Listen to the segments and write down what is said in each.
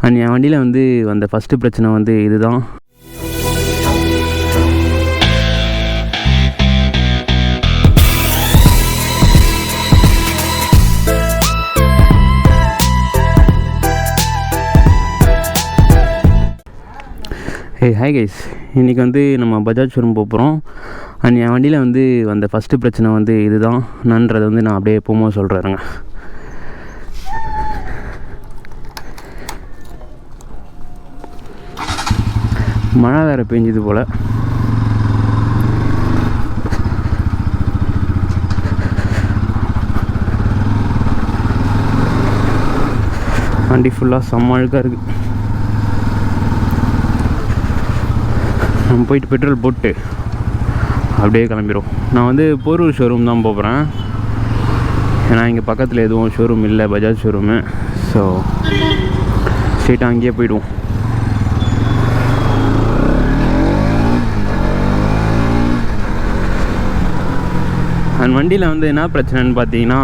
And என் வண்டியில் வந்து வந்த ஃபஸ்ட்டு பிரச்சனை வந்து இதுதான். ஹாய் கைஸ், இன்றைக்கி வந்து நம்ம பஜாஜ் ஷோரூம் போகிறோம். அண்ட் என் வண்டியில் வந்து வந்த ஃபஸ்ட்டு பிரச்சனை வந்து இதுதான் நன்றதை வந்து நான் அப்படியே போகும்போது சொல்கிறேங்க. மழை வேறு பெஞ்சுது போல். வண்டி ஃபுல்லாக செம்ம அழுக்காக இருக்குது. நம்ம போயிட்டு பெட்ரோல் போட்டு அப்படியே கிளம்பிடும். நான் வந்து போரூர் ஷோரூம் தான் போகிறேன். ஏன்னா இங்கே பக்கத்தில் எதுவும் ஷோரூம் இல்லை, பஜாஜ் ஷோரூமு. ஸோ ஸ்ட்ரெயிட்டாக அங்கேயே போயிடுவோம். அண்ட் வண்டியில் வந்து என்ன பிரச்சனைன்னு பார்த்தீங்கன்னா,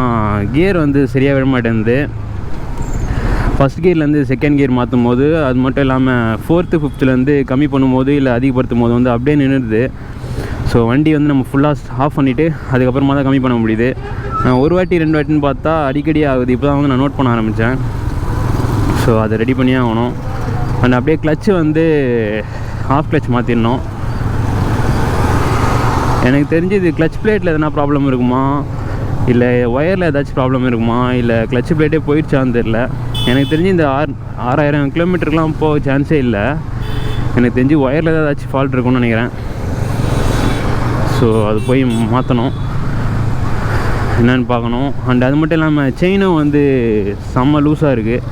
கியர் வந்து சரியாக விட மாட்டேங்குது. ஃபஸ்ட் கியர்லேருந்து செகண்ட் கியர் மாற்றும் போது, அது மட்டும் இல்லாமல் 4th 5th கம்மி பண்ணும்போது இல்லை அதிகப்படுத்தும் போது வந்து அப்படியே நின்றுடுது. ஸோ வண்டி வந்து நம்ம ஃபுல்லாக ஆஃப் பண்ணிவிட்டு அதுக்கப்புறமா தான் கம்மி பண்ண முடியுது. நான் ஒரு வாட்டி 2 வாட்டின்னு பார்த்தா அடிக்கடி ஆகுது. இப்போ தான் வந்து நான் நோட் பண்ண ஆரம்பித்தேன். ஸோ அதை ரெடி பண்ணியே ஆகணும். அண்ட் அப்படியே கிளச்சு வந்து ஆஃப் கிளச் மாற்றிடணும். எனக்கு தெரிஞ்சு இது கிளச் பிளேட்டில் எதனா ப்ராப்ளம் இருக்குமா, இல்லை ஒயரில் ஏதாச்சும் ப்ராப்ளம் இருக்குமா, இல்லை கிளச் பிளேட்டே போயிடுச்சான்னு தெரில. எனக்கு தெரிஞ்சு இந்த 6000 கிலோமீட்டருக்குலாம் போக சான்ஸே இல்லை. எனக்கு தெரிஞ்சு ஒயரில் ஏதாச்சும் ஃபால்ட் இருக்கும்னு நினைக்கிறேன். ஸோ அது போய் மாற்றணும், என்னென்னு பார்க்கணும். அண்ட் அது மட்டும் இல்லாமல் செயினும் வந்து செம்ம லூஸாக இருக்குது.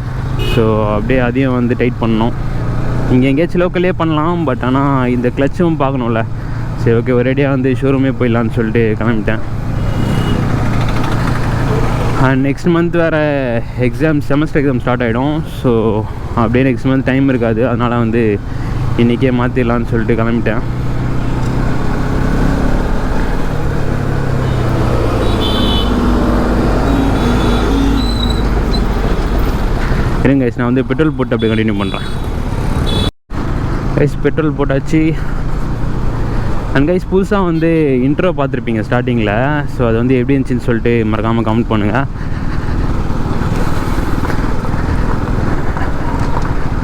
ஸோ அப்படியே அதையும் வந்து டைட் பண்ணணும். இங்கே எங்கேயாச்சும் லோக்கல்லே பண்ணலாம், பட் ஆனால் இந்த கிளச்சும் பார்க்கணும்ல. சரி, ஓகே, ஒரேடியாக வந்து ஷோரூமே போயிடலான்னு சொல்லிட்டு கிளம்பிட்டேன். அண்ட் நெக்ஸ்ட் மந்த் வேறு செமஸ்டர் எக்ஸாம் ஸ்டார்ட் ஆகிடும். ஸோ அப்படியே நெக்ஸ்ட் மந்த் டைம் இருக்காது. அதனால் வந்து இன்றைக்கே மாற்றிடலான்னு சொல்லிட்டு கிளம்பிட்டேன். இருங்க கைஸ், நான் வந்து பெட்ரோல் போட்டு அப்படியே கண்டினியூ பண்ணுறேன். கைஸ், பெட்ரோல் போட்டாச்சு. அண்ட் கைஸ், புதுசாக வந்து இன்ட்ரோ பார்த்துருப்பீங்க ஸ்டார்டிங்கில். ஸோ அது வந்து எப்படி இருந்துச்சுன்னு சொல்லிட்டு மறக்காமல் கமெண்ட் பண்ணுங்கள்.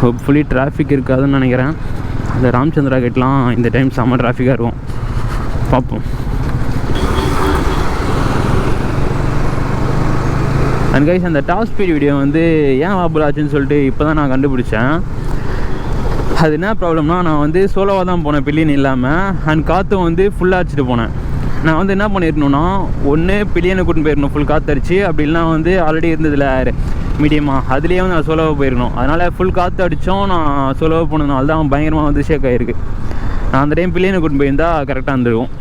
ஹோப்ஃபுல்லி டிராஃபிக் இருக்காதுன்னு நினைக்கிறேன். அந்த ராமச்சந்திரா கேட்லாம் இந்த டைம் செம்ம டிராஃபிக்காக இருக்கும். பார்ப்போம். அண்ட் கைஸ், அந்த டாப் ஸ்பீட் வீடியோ வந்து ஏன் வாபுல் ஆச்சுன்னு சொல்லிட்டு இப்போ தான் நான் கண்டுபிடிச்சேன். அது என்ன ப்ராப்ளம்னா, நான் வந்து சோலோவாக தான் போனேன், பில்லியன் இல்லாமல். அண்ட் காற்றும் வந்து ஃபுல்லாக அடிச்சுட்டு போனேன். நான் வந்து என்ன பண்ணியிருக்கணும்னா, ஒன்று பில்லியனை கூட்டின்னு போயிருக்கணும் ஃபுல் காற்று அடிச்சு, அப்படின்னா வந்து ஆல்ரெடி இருந்ததில் மீடியமாக அதுலேயே வந்து நான் சோலோவாக போயிருக்கணும். அதனால் ஃபுல் காற்று அடித்தோம். நான் சோலோவாக போனதுனால தான் பயங்கரமாக வந்து ஷேக் ஆகிருக்கு. நான் அந்த டைம் பில்லியனை கூட்டின்னு போயிருந்தால் கரெக்டாக இருந்திருக்கும்.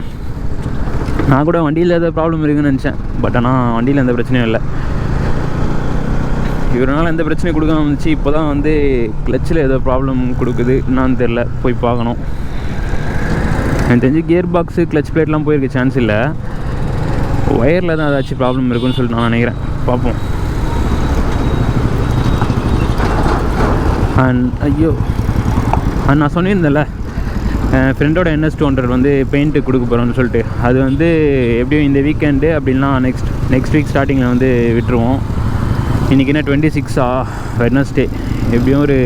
நான் கூட வண்டியில் ஏதாவது ப்ராப்ளம் இருக்குதுன்னு நினச்சேன். பட் ஆனால் வண்டியில் எந்த பிரச்சனையும் இல்லை. இவரால் எந்த பிரச்சனையும் கொடுக்காம இருந்துச்சு. இப்போ தான் வந்து கிளச்சில் ஏதோ ப்ராப்ளம் கொடுக்குது, என்னான்னு தெரில, போய் பார்க்கணும். எனக்கு தெரிஞ்சு கியர் பாக்ஸு கிளச் பிளேட்லாம் போயிருக்க சான்ஸ் இல்லை. ஒயரில் தான் ஏதாச்சும் ப்ராப்ளம் இருக்குன்னு சொல்லிட்டு நான் நினைக்கிறேன். பார்ப்போம். ஐயோ, நான் சொல்லியிருந்தேன்ல, என் ஃப்ரெண்டோட NS200 வந்து பெயிண்ட்டு கொடுக்க போகிறோன்னு சொல்லிட்டு. அது வந்து எப்படியும் இந்த வீக்கெண்டு அப்படின்னா நெக்ஸ்ட் வீக் ஸ்டார்டிங்கில் வந்து விட்டுருவோம். இன்றைக்கி என்ன 26 வெட்னஸ்டே, எப்படியும் ஒரு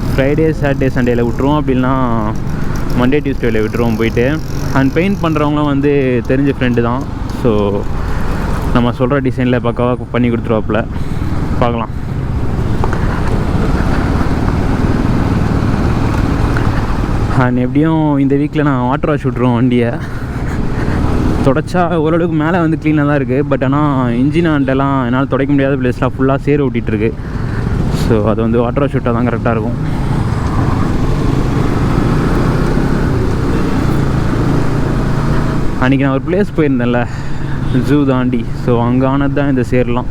ஃப்ரைடே சாட்டர்டே சண்டேயில் விட்டுருவோம். அப்படின்னா மண்டே டியூஸ்டேயில் விட்டுருவோம் போயிட்டு. அண்ட் பெயிண்ட் பண்ணுறவங்களும் வந்து தெரிஞ்ச ஃப்ரெண்டு தான். ஸோ நம்ம சொல்கிற டிசைனில் பக்காவாக பண்ணி கொடுத்துருவாப்புல. பார்க்கலாம். அண்ட் எப்படியும் இந்த வீக்கில் நான் வாட்டர் வாஷ் விட்ருவோம் வண்டியை. தொடச்சா ஓரளவுக்கு மேலே வந்து க்ளீனாக தான் இருக்குது. பட் ஆனால் இன்ஜின் ஆண்டெல்லாம் என்னால் துடைக்க முடியாத பிளேஸ்லாம் ஃபுல்லாக சேர் ஓட்டிகிட்ருக்கு. ஸோ அது வந்து வாட்டர் வாஷ் விட்டால் தான் கரெக்டாக இருக்கும். அன்றைக்கி நான் ஒரு பிளேஸ் போயிருந்தேன்ல, ஜூ தாண்டி. ஸோ அங்கே ஆனது தான் இந்த சேர்லாம்.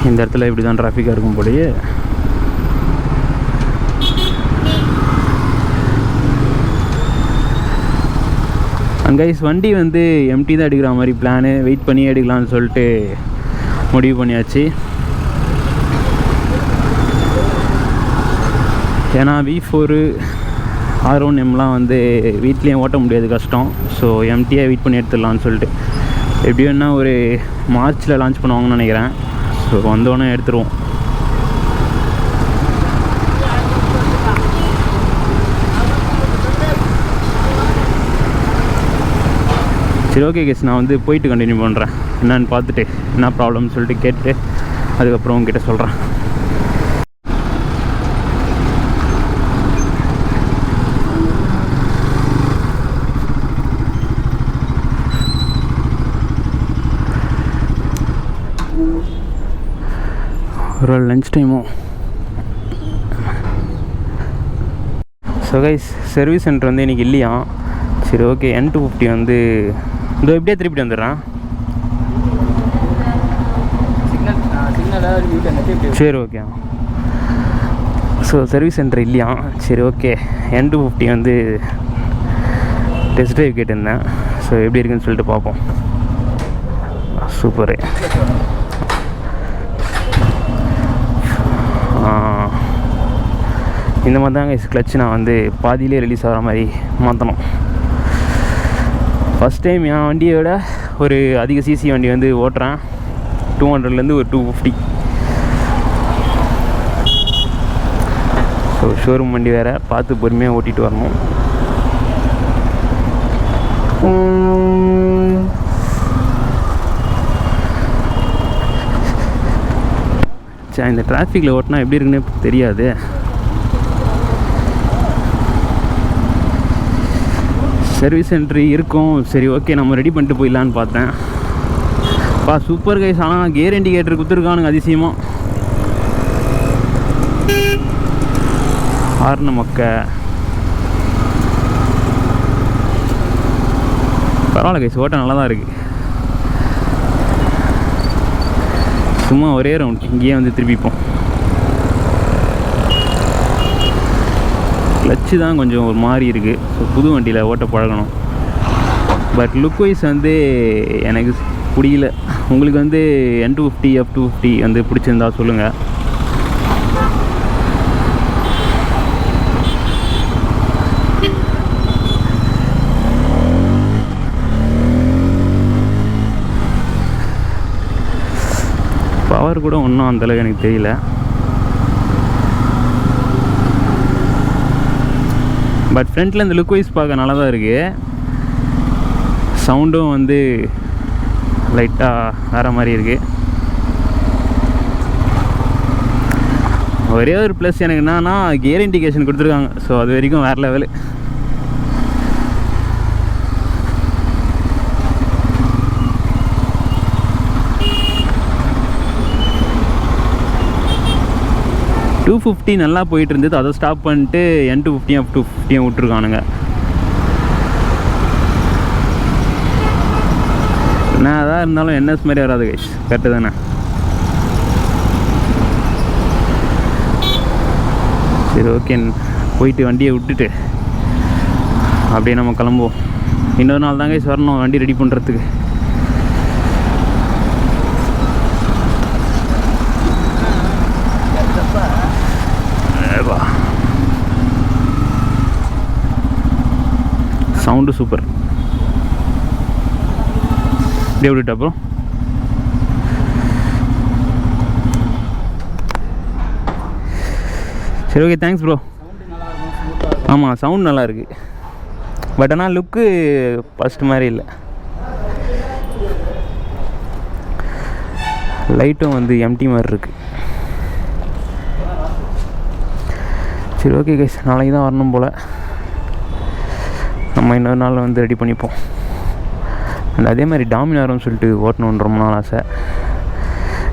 இந்த இடத்துல இப்படி தான் டிராஃபிக்காக இருக்கும் போலயே. அண்ட் கைஸ் வண்டி வந்து எம்டி தான் எடுக்கிற மாதிரி பிளானு, வெயிட் பண்ணி எடுக்கலான்னு சொல்லிட்டு முடிவு பண்ணியாச்சு. ஏன்னா V4 R1Mலாம் வந்து வீட்லேயும் ஓட்ட முடியாது, கஷ்டம். ஸோ எம்டியாக வெயிட் பண்ணி எடுத்துடலான்னு சொல்லிட்டு எப்படி வேணால் ஒரு மார்ச்சில் லான்ச் பண்ணுவாங்கன்னு நினைக்கிறேன். ஸோ வந்தோடனே எடுத்துருவோம். சரி ஓகே கேஸ், நான் வந்து போயிட்டு கண்டினியூ பண்ணுறேன். என்னன்னு பார்த்துட்டு என்ன ப்ராப்ளம்னு சொல்லிட்டு கேட்டுட்டு அதுக்கப்புறம் உங்ககிட்ட சொல்கிறேன். ஒரு லஞ்ச் டைமும். ஸோ கைஸ், சர்வீஸ் சென்டர் வந்து இன்றைக்கி இல்லையா. சரி ஓகே, N250 வந்து இதோ இப்படியே திருப்பிட்டு வந்துடுறேன். சரி ஓகே. ஸோ சர்வீஸ் சென்டர் இல்லையா. சரி ஓகே, N250 வந்து டெஸ்ட் ட்ரைவ் கேட்டிருந்தேன். ஸோ எப்படி இருக்குன்னு சொல்லிட்டு பார்ப்போம். சூப்பரு. இந்த மாதிரி தாங்க கிளச்சு நான் வந்து பாதியிலே ரிலீஸ் ஆகிற மாதிரி மாற்றணும். ஃபஸ்ட் டைம் என் வண்டியை விட ஒரு அதிக சிசி வண்டி வந்து ஓட்டுறேன். 200லேருந்து ஒரு 250. ஸோ ஷோரூம் வண்டி வேறு, பார்த்து பொறுமையாக ஓட்டிகிட்டு வரணும். சரி, இந்த டிராஃபிக்கில் ஓட்டினா எப்படி இருக்குன்னு தெரியாது. சர்வீஸ் சென்ட்ரு இருக்கும். சரி ஓகே, நம்ம ரெடி பண்ணிட்டு போயிடலான்னு பார்த்தேன். Super guys. ஆனால் கியர் இண்டிகேட்டர் கொடுத்துருக்கானுங்க அதிசயமாக. ஆர்ன மொக்க பரவாயில்ல கைஸ், ஓட்ட நல்லா தான் இருக்குது. சும்மா ஒரே ரவுண்ட் இங்கேயே வந்து திருப்பிப்போம். கிளச்சு தான் கொஞ்சம் ஒரு மாதிரி இருக்குது. ஸோ புது வண்டியில் ஓட்ட பழகணும். பட் லுக் வைஸ் வந்து எனக்கு பிடிக்கல. உங்களுக்கு வந்து N250 F250 வந்து பிடிச்சிருந்தா சொல்லுங்கள். பவர் கூட ஒன்றும் அந்தளவுக்கு எனக்கு தெரியல. பட் ஃப்ரண்ட்டில் இந்த லுக் வைஸ் பார்க்க நல்லா தான் இருக்குது. சவுண்டும் வந்து லைட்டாக வேறு மாதிரி இருக்குது. ஒரே ஒரு ப்ளஸ் எனக்கு என்னன்னா கியர் இண்டிகேஷன் கொடுத்துருக்காங்க. ஸோ அது வரைக்கும் வேறு லெவலு. N250 நல்லா போயிட்டு இருந்தது. அதை ஸ்டாப் பண்ணிட்டு N250 F250 விட்டுருக்கானுங்க. நான் அதான் இருந்தாலும் NS மாதிரி வராது கைஸ், கரெக்டு தானே? சரி ஓகே, போயிட்டு வண்டியை விட்டுட்டு அப்படியே நம்ம கிளம்புவோம். இன்னொரு நாள் தான் கைஸ் வரணும் வண்டி ரெடி பண்ணுறதுக்கு. Sound super. இப்படியே விட்டுட்டு அப்புறம் சரி ஓகே, தேங்க்ஸ் ப்ரோ. ஆமாம், சவுண்ட் நல்லா இருக்குது. பட் ஆனால் லுக்கு ஃபஸ்ட்டு மாதிரி இல்லை. லைட்டும் வந்து எம்டி மாதிரி இருக்குது. சரி ஓகே கைஸ், நாளைக்கு தான் வரணும் போல். நம்ம இன்னொரு நாள் வந்து ரெடி பண்ணிப்போம். அண்ட் அதே மாதிரி டாமினார்னு சொல்லிட்டு ஓட்டணுன்னு ரொம்ப நாள் ஆசை.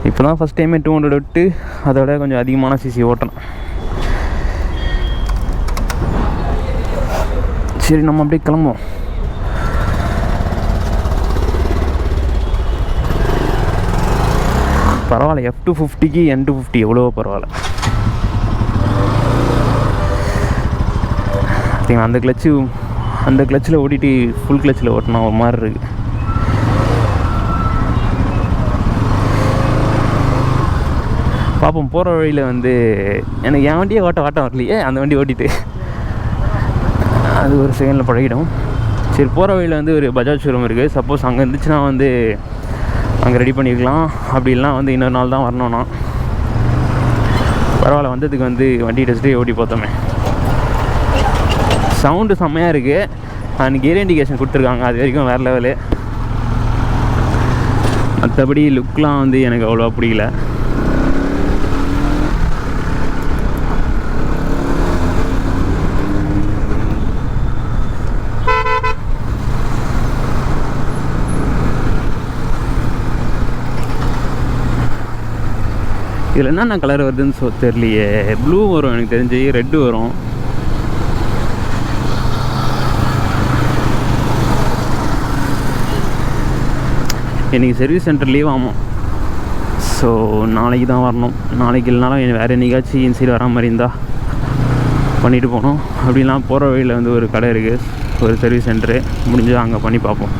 இப்போ தான் ஃபஸ்ட் டைமே 200 விட்டு அதோட கொஞ்சம் அதிகமான சிசி ஓட்டணும். சரி, நம்ம அப்படியே கிளம்புவோம். பரவாயில்ல, F250க்கு N250 எவ்வளோ பரவாயில்ல. அந்த கிளச்சில் ஓட்டிட்டு ஃபுல் கிளச்சில் ஓட்டினா ஒரு மாதிரி இருக்குது. பார்ப்போம். போகிற வழியில் வந்து எனக்கு என் வண்டியை ஓட்ட வரலையே, அந்த வண்டி ஓட்டிட்டு அது ஒரு செகண்டில் பழகிடும். சரி, போகிற வழியில் வந்து ஒரு பஜாஜ் ஷோரூம் இருக்குது. சப்போஸ் அங்கே இருந்துச்சுன்னா வந்து அங்கே ரெடி பண்ணிக்கலாம். அப்படி இல்லைனா வந்து இன்னொரு நாள் தான் வரணும்னா. பரவாயில்ல, வந்ததுக்கு வந்து வண்டி டெஸ்ட்டே ஓட்டி பார்த்தோமே. சவுண்டு செம்மையாக இருக்குது. அண்ட் கியர் இண்டிகேஷன் கொடுத்துருக்காங்க, அது வரைக்கும் வேறு லெவலு. மற்றபடி லுக்லாம் வந்து எனக்கு அவ்வளோவா பிடிக்கல. இதில் என்னென்ன கலர் வருதுன்னு தெரியலையே. ப்ளூ வரும் எனக்கு தெரிஞ்சு, ரெட்டு வரும். இன்றைக்கி சர்வீஸ் சென்டர் லீவ் ஆகும். ஸோ நாளைக்கு தான் வரணும். நாளைக்கு இல்லைனாலும் வேறு என்றைக்காச்சும் இன்சைடு வர மாதிரி இருந்தால் பண்ணிவிட்டு போகணும். அப்படிலாம் போகிற வழியில் வந்து ஒரு கடை இருக்குது, ஒரு சர்வீஸ் சென்டரு. முடிஞ்சால் அங்கே பண்ணி பார்ப்போம்.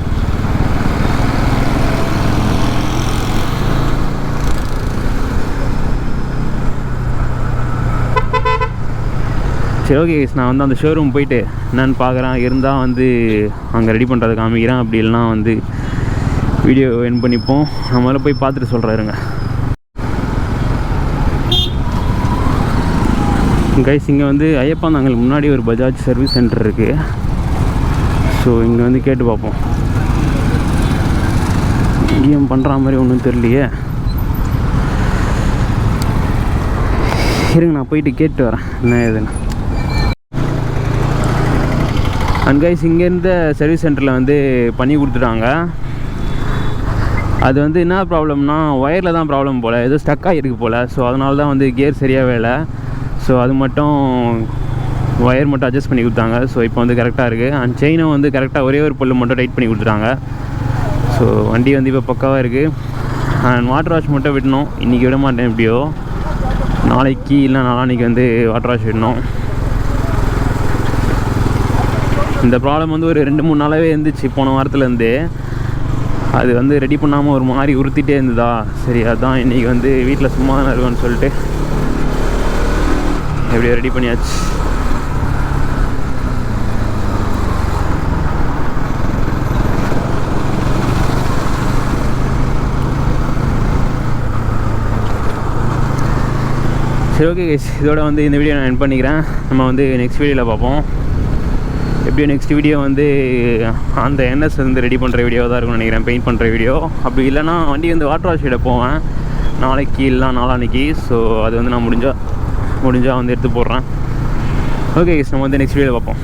சரி, ஓகே கைஸ், நான் வந்து அந்த ஷோரூம் போயிட்டு என்னன்னு பார்க்குறேன். இருந்தால் வந்து அங்கே ரெடி பண்ணுறது காமிக்கிறேன். அப்படி இல்லைனா வந்து வீடியோ என் பண்ணிப்போம். நம்மளால போய் பார்த்துட்டு சொல்கிறாருங்க. கைஸ், இங்கே வந்து ஐயப்பாந்தாங்கல் முன்னாடி ஒரு பஜாஜ் சர்வீஸ் சென்டர் இருக்குது. ஸோ இங்கே வந்து கேட்டு பார்ப்போம். இஎம் பண்ணுற மாதிரி ஒன்றும் தெரியலையே. இருங்க, நான் போயிட்டு கேட்டு வரேன் என்ன ஏதுன்னு. அண்ட் கைஸ், இங்கேருந்த சர்வீஸ் சென்டரில் வந்து பண்ணி கொடுத்துட்டாங்க. அது வந்து என்ன ப்ராப்ளம்னா, ஒயரில் தான் ப்ராப்ளம் போல், ஏதோ ஸ்டக் ஆகிருக்கு போல். ஸோ அதனால தான் வந்து கியர் சரியாகவே இல்லை. ஸோ அது மட்டும் ஒயர் மட்டும் அட்ஜஸ்ட் பண்ணி கொடுத்தாங்க. ஸோ இப்போ வந்து கரெக்டாக இருக்குது. அண்ட் செயினும் வந்து கரெக்டாக ஒரே ஒரு பொருள் மட்டும் டைட் பண்ணி கொடுத்துட்டாங்க. ஸோ வண்டி வந்து இப்போ பக்காவாக இருக்குது. அண்ட் வாட்டர் வாஷ் மட்டும் விடணும். இன்றைக்கி விட மாட்டேன், எப்படியோ நாளைக்கு இல்லை நாளான்னைக்கு வந்து வாட்டர் வாஷ் விடணும். இந்த ப்ராப்ளம் வந்து ஒரு 2-3 நாளாகவே இருந்துச்சு, போன வாரத்துலேருந்து. அது வந்து ரெடி பண்ணாமல் ஒரு மாதிரி உறுத்திட்டே இருந்ததா. சரி, அதுதான் இன்றைக்கி வந்து வீட்டில் சும்மா தான் இருக்குன்னு சொல்லிட்டு எப்படியோ ரெடி பண்ணியாச்சு. சரி, ஓகே கைஸ், இதோட வந்து இந்த வீடியோ நான் எண்ட் பண்ணிக்கிறேன். நம்ம வந்து நெக்ஸ்ட் வீடியோவில் பார்ப்போம். எப்படியும் நெக்ஸ்ட் வீடியோ வந்து அந்த NS வந்து ரெடி பண்ணுற வீடியோ தான் இருக்கும்னு நினைக்கிறேன், பெயிண்ட் பண்ணுற வீடியோ. அப்படி இல்லைனா வண்டி வந்து வாட்டர் வாஷ் விட போவேன் நாளைக்கு இல்லை நாளான்னைக்கு. ஸோ அது வந்து நான் முடிஞ்சால் வந்து எடுத்து போடுறேன். ஓகே கைஸ், நம்ம வந்து நெக்ஸ்ட் வீடியோ பார்ப்போம்.